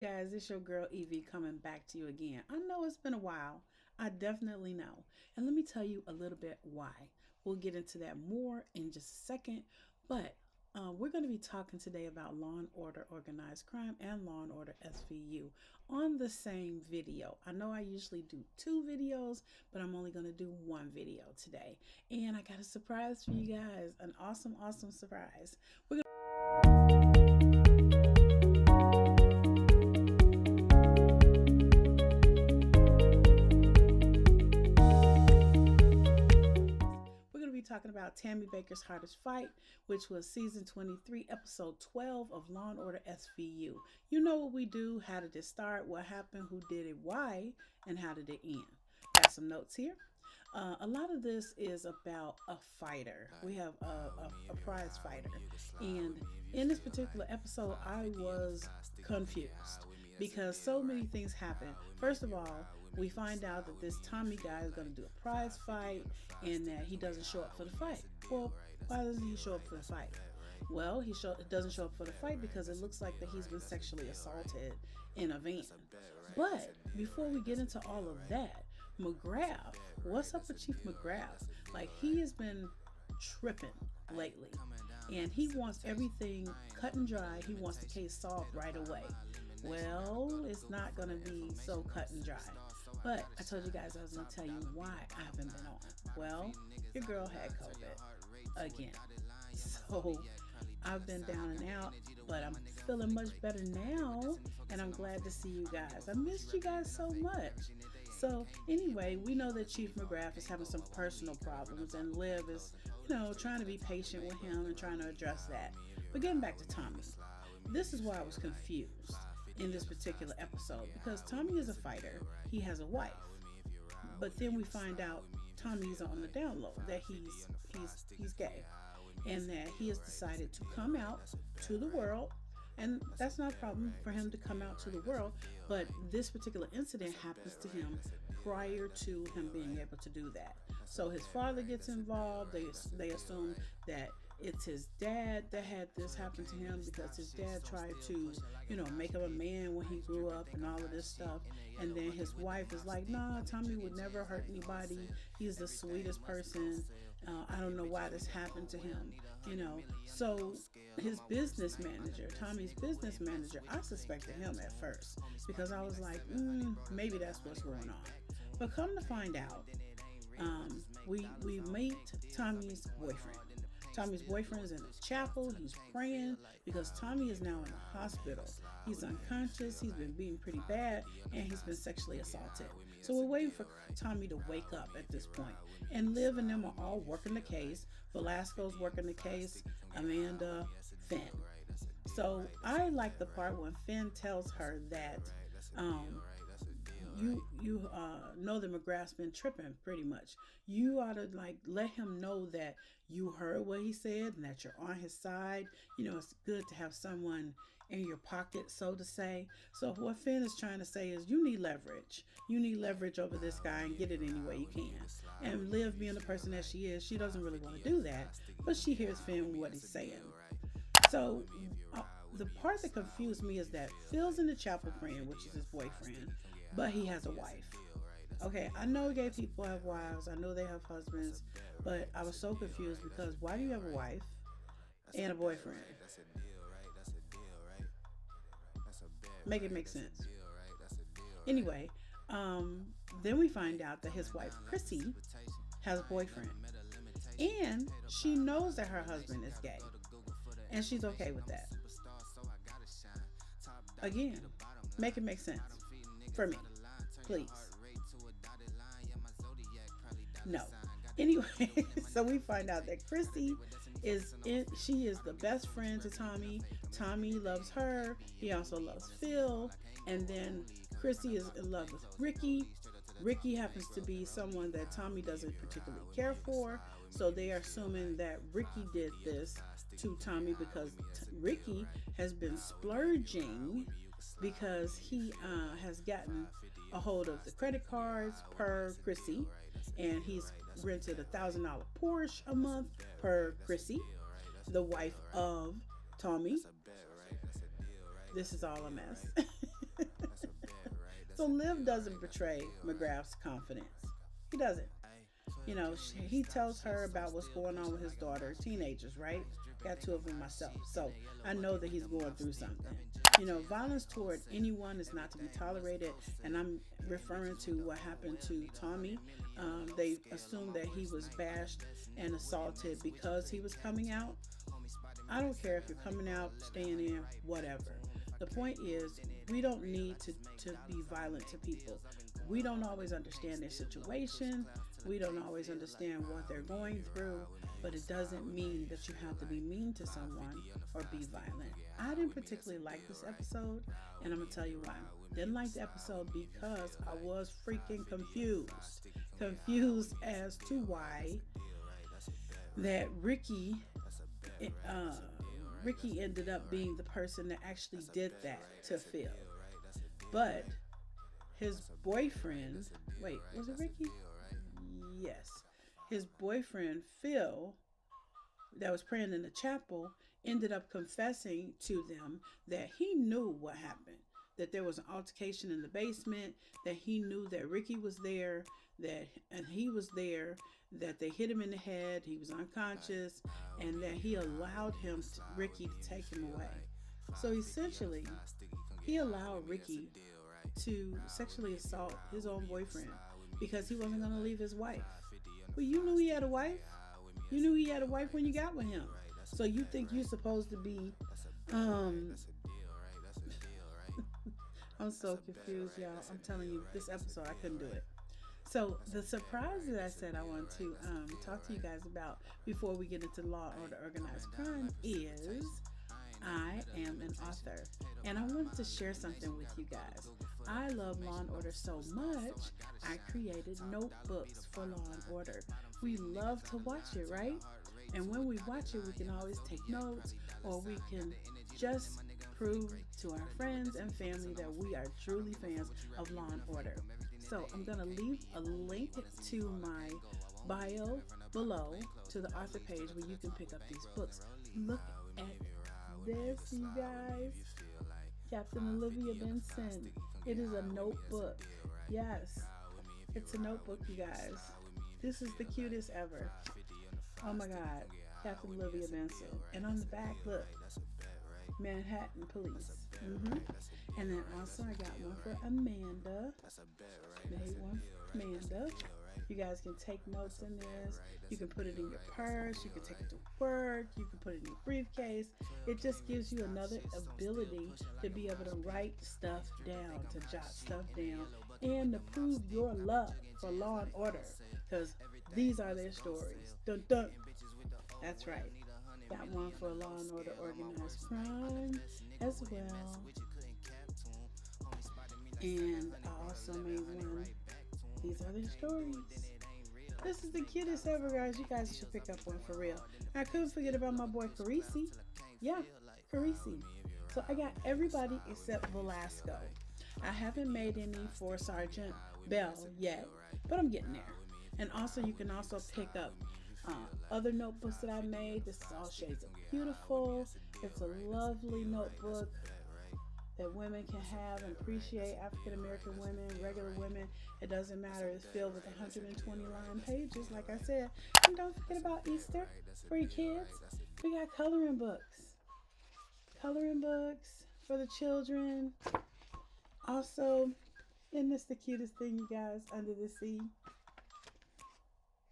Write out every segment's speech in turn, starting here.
Guys, it's your girl Evie coming back to you again. I know it's been a while. I definitely know. And let me tell you a little bit why. We'll get into that more in just a second. But we're going to be talking today about Law and Order Organized Crime and Law and Order SVU on the same video. I know I usually do two videos, but I'm only going to do one video today. And I got a surprise for you guys, an awesome, awesome surprise. We're going to be talking about Tammy Baker's Hardest Fight, which was season 23, episode 12 of Law and Order SVU. You know what we do, how did it start, what happened, who did it, why, and how did it end. Got some notes here. A lot of this is about a fighter. We have a prize fighter. And in this particular episode, I was confused because so many things happen. First of all, we find out that this Tommy guy is going to do a prize fight and that he doesn't show up for the fight. Well, why doesn't he show up for the fight? Well, doesn't show up for the fight because it looks like that he's been sexually assaulted in a van. But before we get into all of that, McGrath, what's up with Chief McGrath? Like, he has been tripping lately and he wants everything cut and dry. He wants the case solved right away. Well, it's not going to be so cut and dry. But I told you guys I was going to tell you why I haven't been on. Well, your girl had COVID again. So I've been down and out, but I'm feeling much better now. And I'm glad to see you guys. I missed you guys so much. So anyway, we know that Chief McGrath is having some personal problems and Liv is, trying to be patient with him and trying to address that. But getting back to Tommy, this is why I was confused in this particular episode because Tommy is a fighter. He has a wife. But then we find out Tommy's on the down low that he's gay and that he has decided to come out to the world. And that's not a problem for him to come out to the world, but this particular incident happens to him prior to him being able to do that. So his father gets involved. They assume that it's his dad that had this happen to him because his dad tried to, make him a man when he grew up and all of this stuff. And then his wife is like, nah, Tommy would never hurt anybody. He's the sweetest person. I don't know why this happened to him, So his business manager, Tommy's business manager, I suspected him at first because I was like, maybe that's what's going on. But come to find out, we meet Tommy's boyfriend. Tommy's boyfriend is in the chapel. He's praying because Tommy is now in the hospital. He's unconscious. He's been beaten pretty bad and he's been sexually assaulted. So we're waiting for Tommy to wake up at this point. And Liv and them are all working the case. Velasco's working the case. Amanda, Finn. So I like the part when Finn tells her that you know that McGrath's been tripping pretty much. You ought to let him know that you heard what he said and that you're on his side. It's good to have someone in your pocket, so to say. So what Finn is trying to say is you need leverage. You need leverage over this guy and get it any way you can. And Liv, being the person that she is, she doesn't really want to do that, but she hears Finn what he's saying. So the part that confused me is that Phil's in the chapel praying, which is his boyfriend, but he has a wife. Okay, I know gay people have wives. I know they have husbands, but I was so confused because why do you have a wife and a boyfriend? Make it make sense. Anyway, then we find out that his wife, Chrissy, has a boyfriend. And she knows that her husband is gay. And she's okay with that. Again, make it make sense. For me. Please. No. Anyway, so we find out that Chrissy she is the best friend to Tommy. Tommy loves her. He also loves Phil. And then Chrissy is in love with Ricky. Ricky happens to be someone that Tommy doesn't particularly care for. So they are assuming that Ricky did this to Tommy because Ricky has been splurging because he has gotten a hold of the credit cards per Chrissy, and he's rented $1,000 Porsche a month per Chrissy, the wife of Tommy. This is all a mess. So Liv doesn't betray McGrath's confidence. He doesn't. He tells her about what's going on with his daughter, teenagers, right? Got two of them myself, so I know that he's going through something. Violence toward anyone is not to be tolerated, and I'm referring to what happened to Tommy. They assumed that he was bashed and assaulted because he was coming out. I don't care if you're coming out, staying in, whatever. The point is, we don't need to be violent to people. We don't always understand their situation. We don't always understand what they're going through, but it doesn't mean that you have to be mean to someone or be violent. I didn't particularly like this episode, and I'm going to tell you why. Didn't like the episode because I was freaking confused. Confused as to why that Ricky ended up being the person that actually did that to Phil. But his boyfriend, wait, was it Ricky? Yes. His boyfriend, Phil, that was praying in the chapel, ended up confessing to them that he knew what happened. That there was an altercation in the basement, that he knew that Ricky was there, and he was there, that they hit him in the head, he was unconscious, and that he allowed Ricky to take him away. So essentially, he allowed Ricky to sexually assault his own boyfriend because he wasn't going to leave his wife. Well, you knew he had a wife. You knew he had a wife when you got with him. So you think you're supposed to be I'm so confused, y'all. I'm telling you, this episode, I couldn't do it. So the surprise that I said I want to talk to you guys about before we get into Law and Order Organized Crime is I am an author, and I wanted to share something with you guys. I love Law and Order so much, I created notebooks for Law and Order. We love to watch it, right? And when we watch it, we can always take notes, or we can just prove to our friends and family that we are truly fans of Law and Order. So I'm going to leave a link to my bio below to the author page where you can pick up these books. Look at this, you guys. Captain Olivia Benson. It is a notebook. Yes, it's a notebook, you guys. This is the cutest ever. Oh my God, Captain Olivia Benson. And on the back, look, Manhattan Police. And then also I got one for Amanda. Made one for Amanda. You guys can take notes in this. You can put it in your purse. You can take it to work. You can put it in your briefcase. It just gives you another ability to be able to write stuff down, to jot stuff down, and to prove your love for Law and Order, because these are their stories. Dun dun. That's right. Got one for Law and Order Organized Crime as well. And I also made one. These are their stories. This is the cutest ever, guys. You guys should pick up one for real. I couldn't forget about my boy Carisi. Yeah, Carisi. So I got everybody except Velasco. I haven't made any for Sergeant Bell yet, but I'm getting there. And also, you can also pick up other notebooks that I made. This is all shades of beautiful. It's a lovely notebook that women can have and appreciate. African American women, regular women, it doesn't matter. It's filled with 120 line pages, like I said. And don't forget about Easter for your kids. We got coloring books for the children. Also, isn't this the cutest thing, you guys? Under the Sea.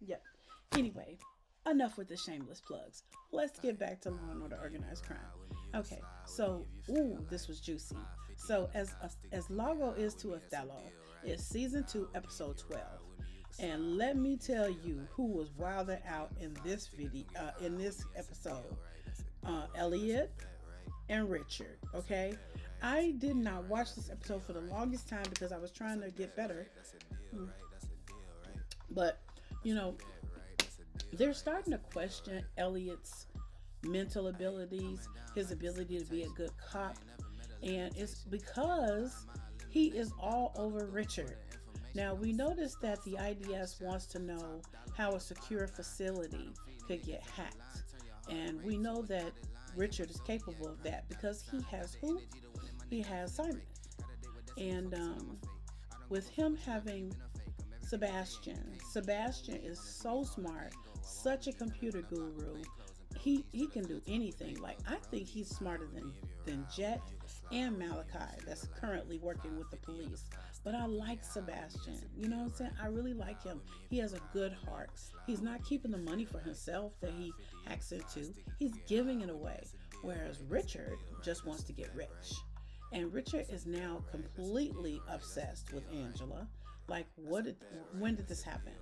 Yep. Anyway, enough with the shameless plugs. Let's get back to Law and Order Organized Crime. Okay, so, this was juicy. So, as Largo is to Othello, it's season 2, episode 12. And let me tell you who was wilding out in this episode. Elliott and Richard, okay? I did not watch this episode for the longest time because I was trying to get better. But, they're starting to question Elliott's mental abilities, his ability to be a good cop, and it's because he is all over Richard. Now, we noticed that the IDS wants to know how a secure facility could get hacked, and we know that Richard is capable of that because he has who? He has Simon. And with him having Sebastian. Sebastian is so smart, such a computer guru. He can do anything. Like, I think he's smarter than Jet and Malachi, that's currently working with the police. But I like Sebastian. You know what I'm saying? I really like him. He has a good heart. He's not keeping the money for himself that he hacks into. He's giving it away. Whereas Richard just wants to get rich. And Richard is now completely obsessed with Angela. Like, when did this happen?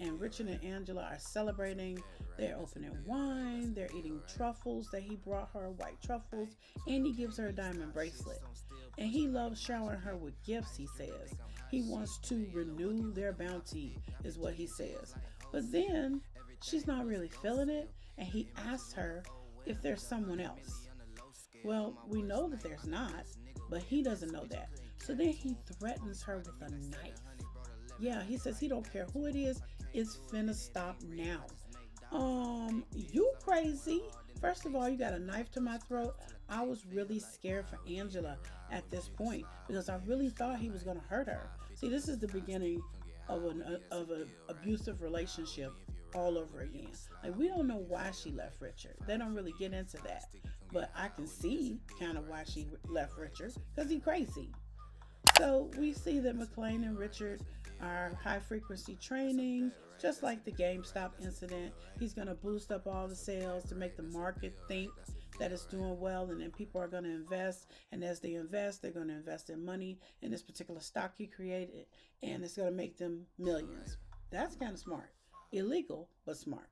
And Richard and Angela are celebrating. They're opening wine. They're eating truffles that he brought her, white truffles. And he gives her a diamond bracelet. And he loves showering her with gifts, he says. He wants to renew their bounty, is what he says. But then she's not really feeling it. And he asks her if there's someone else. Well, we know that there's not, but he doesn't know that. So then he threatens her with a knife. Yeah, he says he don't care who it is. It's finna stop now. You crazy. First of all, you got a knife to my throat. I was really scared for Angela at this point because I really thought he was gonna hurt her. See, this is the beginning of an abusive relationship all over again. Like, we don't know why she left Richard. They don't really get into that, but I can see kind of why she left Richard, because he's crazy. So we see that McClane and Richard are high frequency training, just like the GameStop incident. He's going to boost up all the sales to make the market think that it's doing well, and then people are going to invest. And as they invest, they're going to invest their money in this particular stock he created, and it's going to make them millions. That's kind of smart. Illegal, but smart.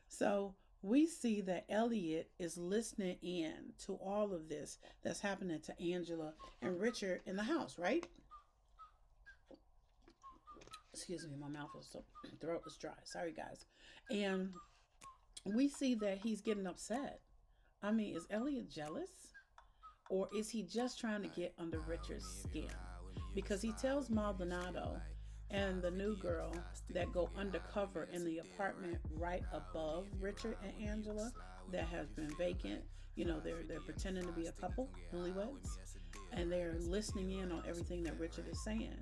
So we see that Elliott is listening in to all of this that's happening to Angela and Richard in the house, right? Excuse me, my throat is dry. Sorry, guys. And we see that he's getting upset. I mean, is Elliott jealous? Or is he just trying to get under Richard's skin? Because he tells Maldonado and the new girl that go undercover in the apartment right above Richard and Angela that has been vacant. You know, they're pretending to be a couple, newlyweds, and they're listening in on everything that Richard is saying.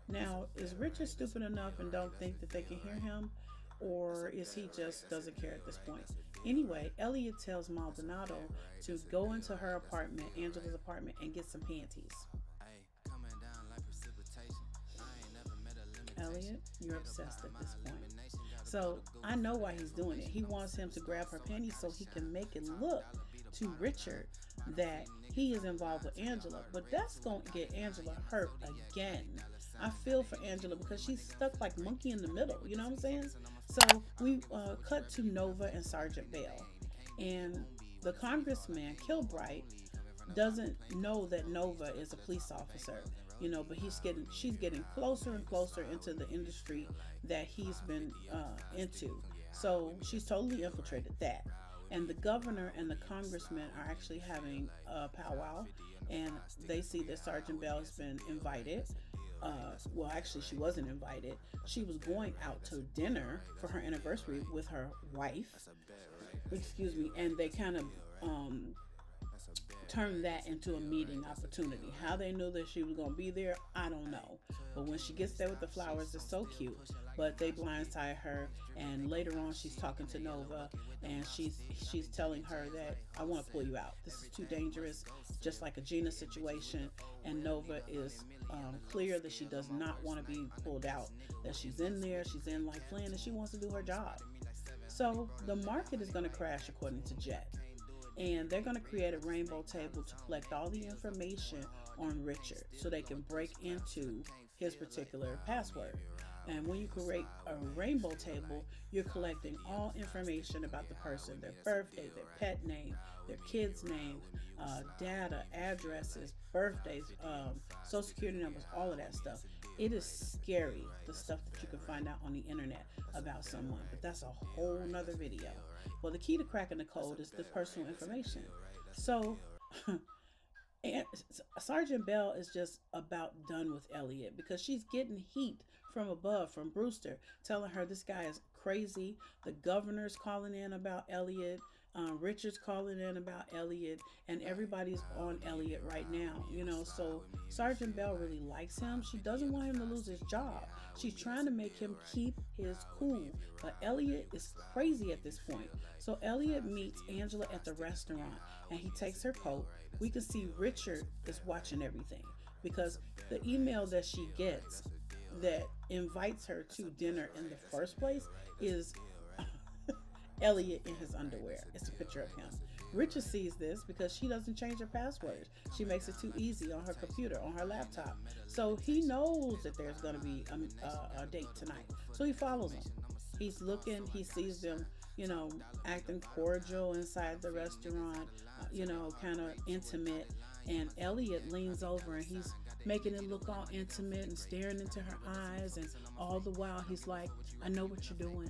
Now, is Richard stupid enough and don't think that they can hear him, or is he just doesn't care at this point? Anyway, Elliott tells Maldonado to go into her apartment, Angela's apartment, and get some panties. Elliott, you're obsessed at this point. So I know why he's doing it. He wants him to grab her panties so he can make it look to Richard that he is involved with Angela. But that's going to get Angela hurt again. I feel for Angela because she's stuck like monkey in the middle. You know what I'm saying? So we cut to Nova and Sergeant Bell. And the congressman, Kilbright, doesn't know that Nova is a police officer. You know, but she's getting closer and closer into the industry that he's been into. So she's totally infiltrated that. And the governor and the congressman are actually having a powwow, and they see that Sergeant Bell has been invited. Well, actually, she wasn't invited. She was going out to dinner for her anniversary with her wife. Excuse me. And they kind of turned that into a meeting opportunity. How they knew that she was going to be there, I don't know. But when she gets there with the flowers, it's so cute. But they blindside her, and later on she's talking to Nova, and she's telling her that I want to pull you out. This is too dangerous, just like a Gina situation. And Nova is clear that she does not want to be pulled out, that she's in there, she's in like Flynn, and she wants to do her job. So the market is going to crash according to Jet. And they're going to create a rainbow table to collect all the information on Richard so they can break into his particular password. And when you create a rainbow table, you're collecting all information about the person, their birthday, their pet name, their kid's name, data, addresses, birthdays, social security numbers, all of that stuff. It is scary, the stuff that you can find out on the internet about someone, but that's a whole nother video. Well, the key to cracking the code is the personal information. So and Sergeant Bell is just about done with Elliott because she's getting heat from above from Brewster telling her this guy is crazy. The governor's calling in about Elliott. Richard's calling in about Elliott, and everybody's on Elliott right now, So Sergeant Bell really likes him. She doesn't want him to lose his job. She's trying to make him keep his cool. But Elliott is crazy at this point. So Elliott meets Angela at the restaurant, and he takes her coat. We can see Richard is watching everything because the email that she gets that invites her to dinner in the first place is Elliott in his underwear. It's a picture of him. Richard sees this because she doesn't change her passwords. She makes it too easy on her computer, on her laptop. So he knows that there's going to be a date tonight. So he follows them. He's looking, he sees them, acting cordial inside the restaurant, kind of intimate. And Elliott leans over and he's making it look all intimate and staring into her eyes. And all the while he's like, I know what you're doing.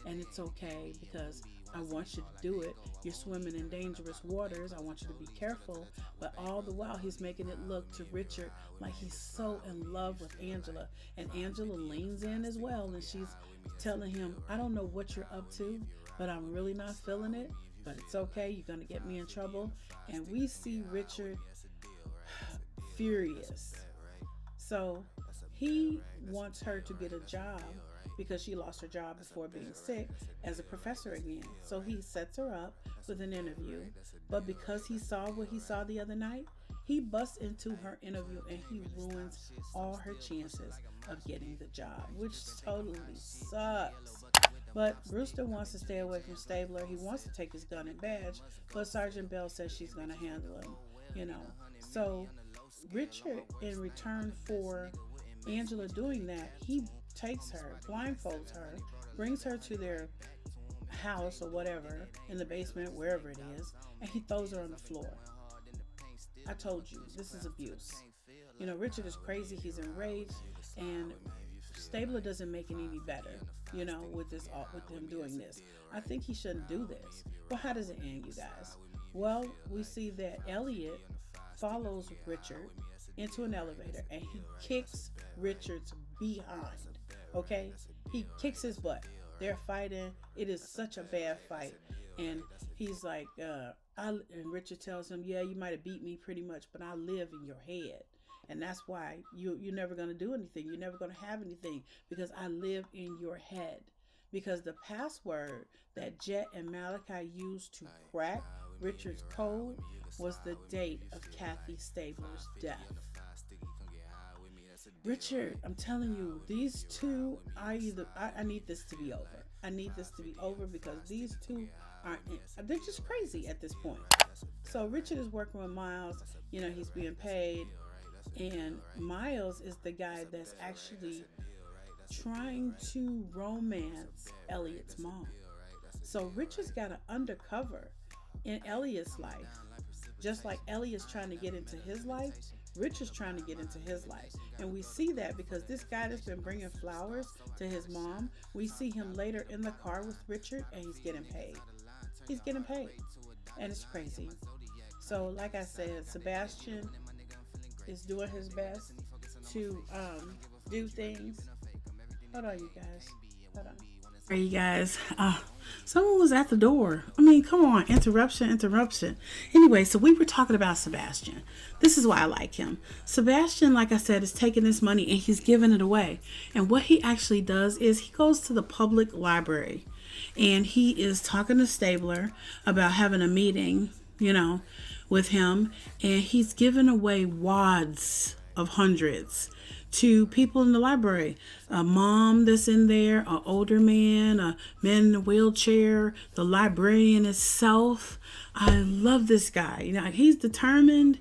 And it's okay because I want you to do it. You're swimming in dangerous waters. I want you to be careful. But all the while, he's making it look to Richard like he's so in love with Angela. And Angela leans in as well. And she's telling him, I don't know what you're up to, but I'm really not feeling it. But it's okay. You're going to get me in trouble. And we see Richard furious. So he wants her to get a job because she lost her job before being sick as a professor again. So he sets her up with an interview. But because he saw what he saw the other night, he busts into her interview and he ruins all her chances of getting the job, which totally sucks. But Brewster wants to stay away from Stabler. He wants to take his gun and badge, but Sergeant Bell says she's going to handle him, So Richard, in return for Angela doing that, he takes her, blindfolds her, brings her to their house or whatever, in the basement, wherever it is, and he throws her on the floor. I told you, this is abuse. Richard is crazy, he's enraged, and Stabler doesn't make it any better, with him doing this. I think he shouldn't do this. Well, how does it end, you guys? Well, we see that Elliott follows Richard into an elevator and he kicks Richard's behind. Okay, he kicks his butt. They're fighting. It is such a bad fight, and he's like, and Richard tells him, "Yeah, you might have beat me pretty much, but I live in your head, and that's why you're never gonna do anything. You're never gonna have anything because I live in your head." Because the password that Jet and Malachi used to crack Richard's code was the date of Kathy Stabler's death. Richard, I'm telling you, these two I need this to be over. I need this to be over because these two they're just crazy at this point. So Richard is working with Miles, he's being paid, and Miles is the guy that's actually trying to romance Elliott's mom. So Richard's got an undercover in Elliott's life. Just like Elliott's trying to get into his life, Richard's trying to get into his life. And we see that because this guy that's been bringing flowers to his mom, we see him later in the car with Richard and he's getting paid. He's getting paid. And it's crazy. So like I said, Sebastian is doing his best to do things. Hold on, you guys. Hold on. All right, you guys. Someone was at the door. I mean, come on. Interruption. Anyway, so we were talking about Sebastian. This is why I like him. Sebastian, like I said, is taking this money and he's giving it away. And what he actually does is he goes to the public library and he is talking to Stabler about having a meeting, with him. And he's giving away wads of hundreds to people in the library. A mom that's in there, an older man, a man in a wheelchair, the librarian itself. I love this guy. He's determined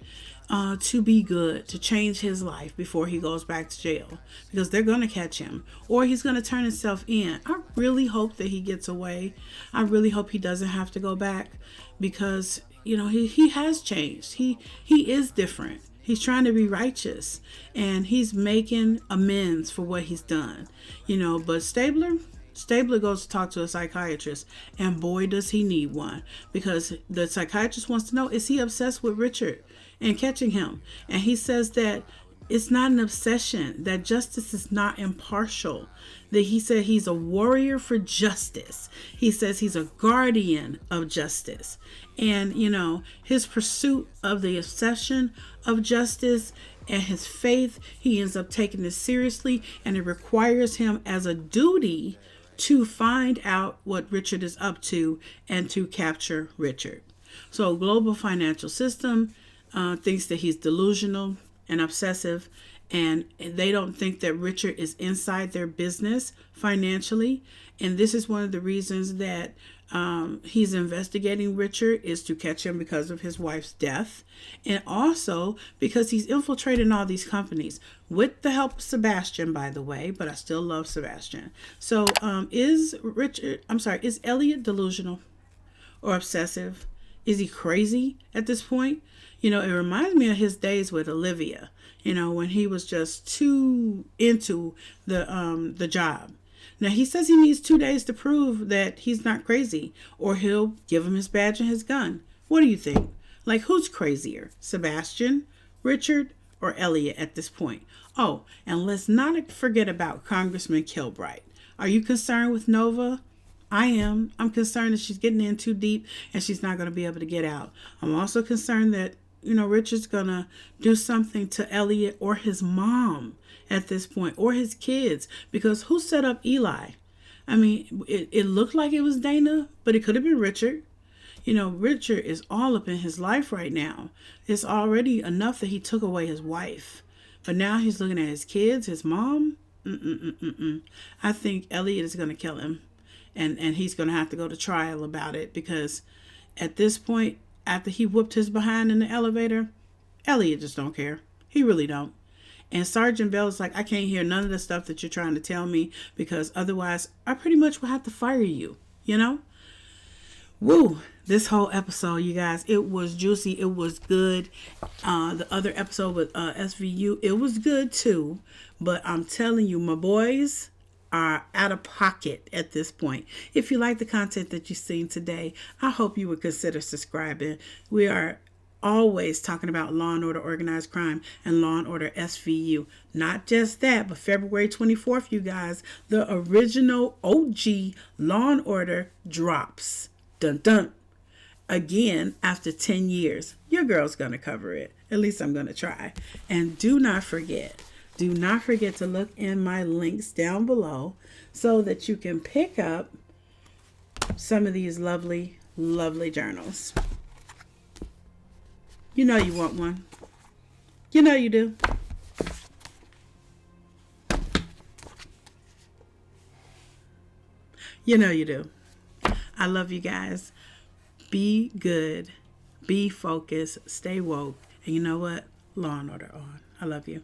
to be good, to change his life before he goes back to jail, because they're going to catch him or he's going to turn himself in. I really hope that he gets away. I really hope he doesn't have to go back because, he has changed. He is different. He's trying to be righteous and he's making amends for what he's done, but Stabler goes to talk to a psychiatrist, and boy, does he need one, because the psychiatrist wants to know, is he obsessed with Richard and catching him? And he says that it's not an obsession, that justice is not impartial, that he said he's a warrior for justice. He says he's a guardian of justice. And, you know, his pursuit of the obsession of justice and his faith, he ends up taking this seriously, and it requires him as a duty to find out what Richard is up to and to capture Richard. So global financial system thinks that he's delusional and obsessive, and they don't think that Richard is inside their business financially. And this is one of the reasons that he's investigating Richard, is to catch him because of his wife's death, and also because he's infiltrating all these companies with the help of Sebastian, by the way. But I still love Sebastian. So is Elliott delusional or obsessive? Is he crazy at this point? You know, it reminds me of his days with Olivia, you know, when he was just too into the job. Now, he says he needs 2 days to prove that he's not crazy, or he'll give him his badge and his gun. What do you think? Like, who's crazier, Sebastian, Richard, or Elliott at this point? Oh, and let's not forget about Congressman Kilbright. Are you concerned with Nova? I am. I'm concerned that she's getting in too deep and she's not going to be able to get out. I'm also concerned that, you know, Richard's going to do something to Elliott or his mom at this point, or his kids, because who set up Eli? I mean, it looked like it was Dana, but it could have been Richard. You know, Richard is all up in his life right now. It's already enough that he took away his wife, but now he's looking at his kids, his mom. I think Elliott is going to kill him, and he's going to have to go to trial about it, because at this point, after he whooped his behind in the elevator, Elliott just don't care. He really don't. And Sergeant Bell is like, I can't hear none of the stuff that you're trying to tell me, because otherwise I pretty much will have to fire you, you know? Woo! This whole episode, you guys, it was juicy. It was good. The other episode with SVU, it was good too. But I'm telling you, my boys are out of pocket at this point. If you like the content that you've seen today, I hope you would consider subscribing. We are always talking about Law and Order Organized Crime and Law and Order SVU. Not just that, but February 24th, you guys, the original OG Law and Order drops. Dun dun. Again, after 10 years. Your girl's going to cover it. At least I'm going to try. And do not forget to look in my links down below so that you can pick up some of these lovely, lovely journals. You know you want one. You know you do. You know you do. I love you guys. Be good. Be focused. Stay woke. And you know what? Law and Order on. I love you.